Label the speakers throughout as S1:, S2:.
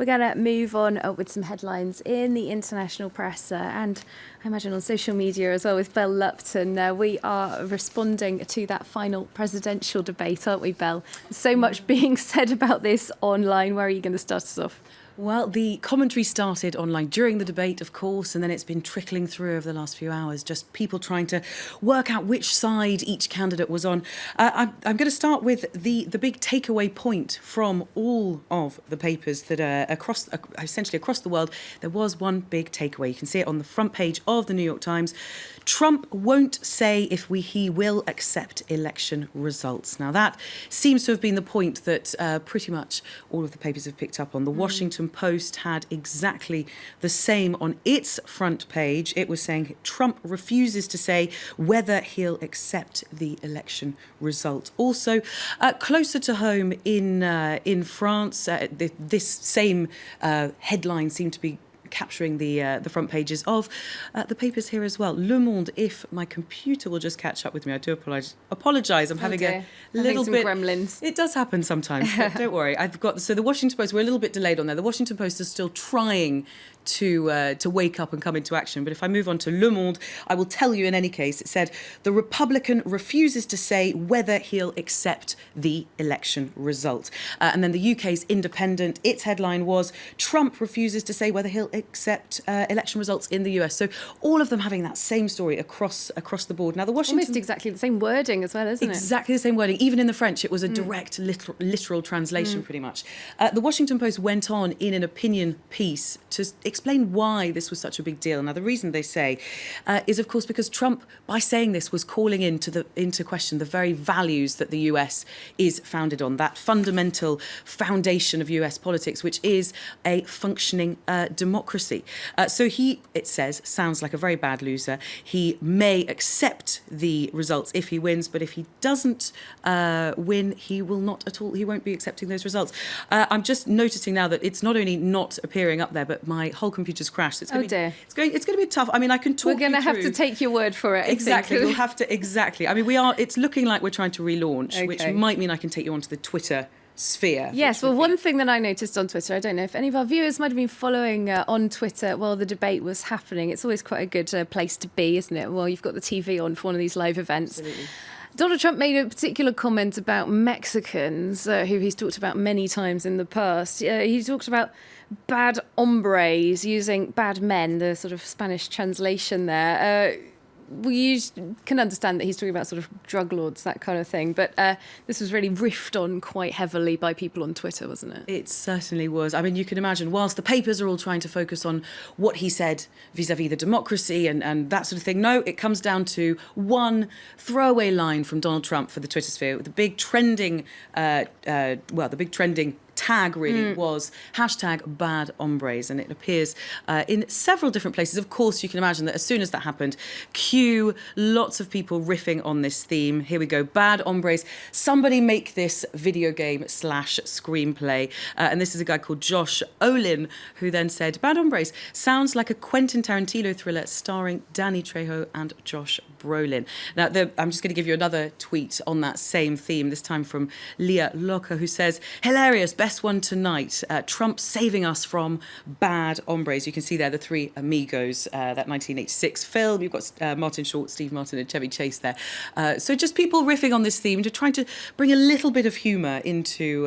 S1: We're going to move on with some headlines in the international press and I imagine on social media as well with Belle Lupton. We are responding to that final presidential debate, aren't we, Belle? So much being said about this online. Where are you going to start us off?
S2: Well, the commentary started online during the debate, of course, and then it's been trickling through over the last few hours, just people trying to work out which side each candidate was on. I'm going to start with the big takeaway point from all of the papers that are essentially across the world. There was one big takeaway. You can see it on the front page of the New York Times. Trump won't say if he will accept election results. Now, that seems to have been the point that pretty much all of the papers have picked up on. The Washington Post had exactly the same on its front page. It was saying Trump refuses to say whether he'll accept the election result. Also, closer to home in France, this same headline seemed to be capturing the front pages of the papers here as well. Le Monde, if my computer will just catch up with me, I do apologise. I'm having a little bit
S1: gremlins.
S2: It does happen sometimes. But don't worry. So the Washington Post, we're a little bit delayed on there. The Washington Post is still trying to wake up and come into action. But if I move on to Le Monde, I will tell you in any case, it said the Republican refuses to say whether he'll accept the election result. And then the UK's Independent, its headline was Trump refuses to say whether he'll accept election results in the US. So all of them having that same story across the board. Now the Washington...
S1: Almost exactly the same wording as well, isn't it?
S2: Exactly the same wording. Even in the French, it was a direct literal translation pretty much. The Washington Post went on in an opinion piece to explain why this was such a big deal. Now, the reason they say is, of course, because Trump, by saying this, was calling into question the very values that the US is founded on, that fundamental foundation of US politics, which is a functioning democracy. So it says, sounds like a very bad loser. He may accept the results if he wins, but if he doesn't win, he will not at all. He won't be accepting those results. I'm just noticing now that it's not only not appearing up there, but my whole computer's crashed. So it's going to be tough. I mean, I can talk.
S1: We're going to have to take your word for it.
S2: Exactly. We'll have to. Exactly. I mean, it's looking like we're trying to relaunch, which might mean I can take you onto the Twitter sphere.
S1: Yes, well, one thing that I noticed on Twitter, I don't know if any of our viewers might have been following on Twitter while the debate was happening. It's always quite a good place to be, isn't it? Well, you've got the TV on for one of these live events.
S2: Absolutely.
S1: Donald Trump made a particular comment about Mexicans, who he's talked about many times in the past. He talked about bad hombres, using bad men, the sort of Spanish translation there. We can understand that he's talking about sort of drug lords, that kind of thing. But this was really riffed on quite heavily by people on Twitter, wasn't it?
S2: It certainly was. I mean, you can imagine, whilst the papers are all trying to focus on what he said vis-a-vis the democracy and that sort of thing, no, it comes down to one throwaway line from Donald Trump for the Twitter sphere. The big trending, tag really was #bad hombres, and it appears in several different places. Of course, you can imagine that as soon as that happened, cue lots of people riffing on this theme. Here we go, bad hombres. Somebody make this video game / screenplay. And this is a guy called Josh Olin, who then said, bad hombres sounds like a Quentin Tarantino thriller starring Danny Trejo and Josh Brolin. Now, I'm just going to give you another tweet on that same theme, this time from Leah Locker, who says, hilarious, best one tonight. Trump saving us from bad hombres. You can see there the three amigos, that 1986 film. You've got Martin Short, Steve Martin and Chevy Chase there. So just people riffing on this theme, to trying to bring a little bit of humour into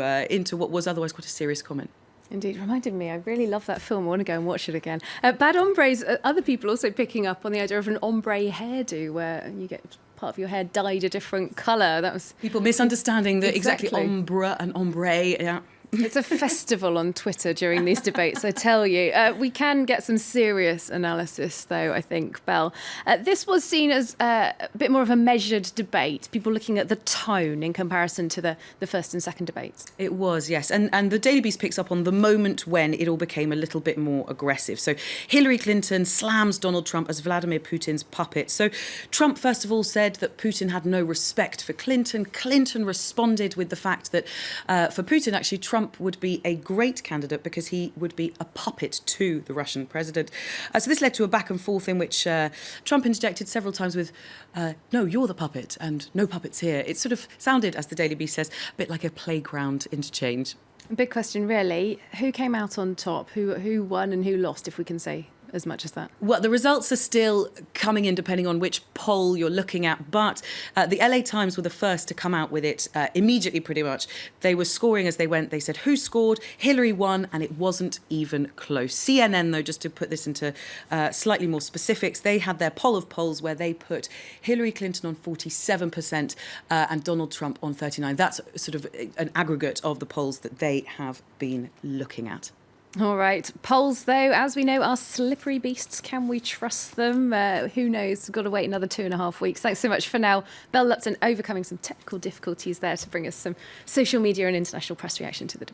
S2: what was otherwise quite a serious comment.
S1: Indeed, reminded me, I really love that film. I want to go and watch it again. Bad hombres, other people also picking up on the idea of an ombre hairdo, where you get part of your hair dyed a different colour. That was
S2: people misunderstanding the exactly ombre and ombre. Yeah.
S1: It's a festival on Twitter during these debates, I tell you. We can get some serious analysis, though, I think, Belle. This was seen as a bit more of a measured debate, people looking at the tone in comparison to the first and second debates.
S2: It was, yes. And the Daily Beast picks up on the moment when it all became a little bit more aggressive. So Hillary Clinton slams Donald Trump as Vladimir Putin's puppet. So Trump, first of all, said that Putin had no respect for Clinton. Clinton responded with the fact that for Putin, actually, Trump would be a great candidate because he would be a puppet to the Russian president. So this led to a back and forth in which Trump interjected several times with, no, you're the puppet and no puppets here. It sort of sounded, as the Daily Beast says, a bit like a playground interchange.
S1: Big question, really. Who came out on top? Who won and who lost, if we can say as much as that?
S2: Well, the results are still coming in depending on which poll you're looking at, but the LA Times were the first to come out with it immediately, pretty much. They were scoring as they went. They said who scored, Hillary won, and it wasn't even close. CNN, though, just to put this into slightly more specifics, they had their poll of polls where they put Hillary Clinton on 47% and Donald Trump on 39%. That's sort of an aggregate of the polls that they have been looking at.
S1: All right. Polls, though, as we know, are slippery beasts. Can we trust them? Who knows? We've got to wait another 2.5 weeks. Thanks so much for now. Belle Lupton overcoming some technical difficulties there to bring us some social media and international press reaction to the debate.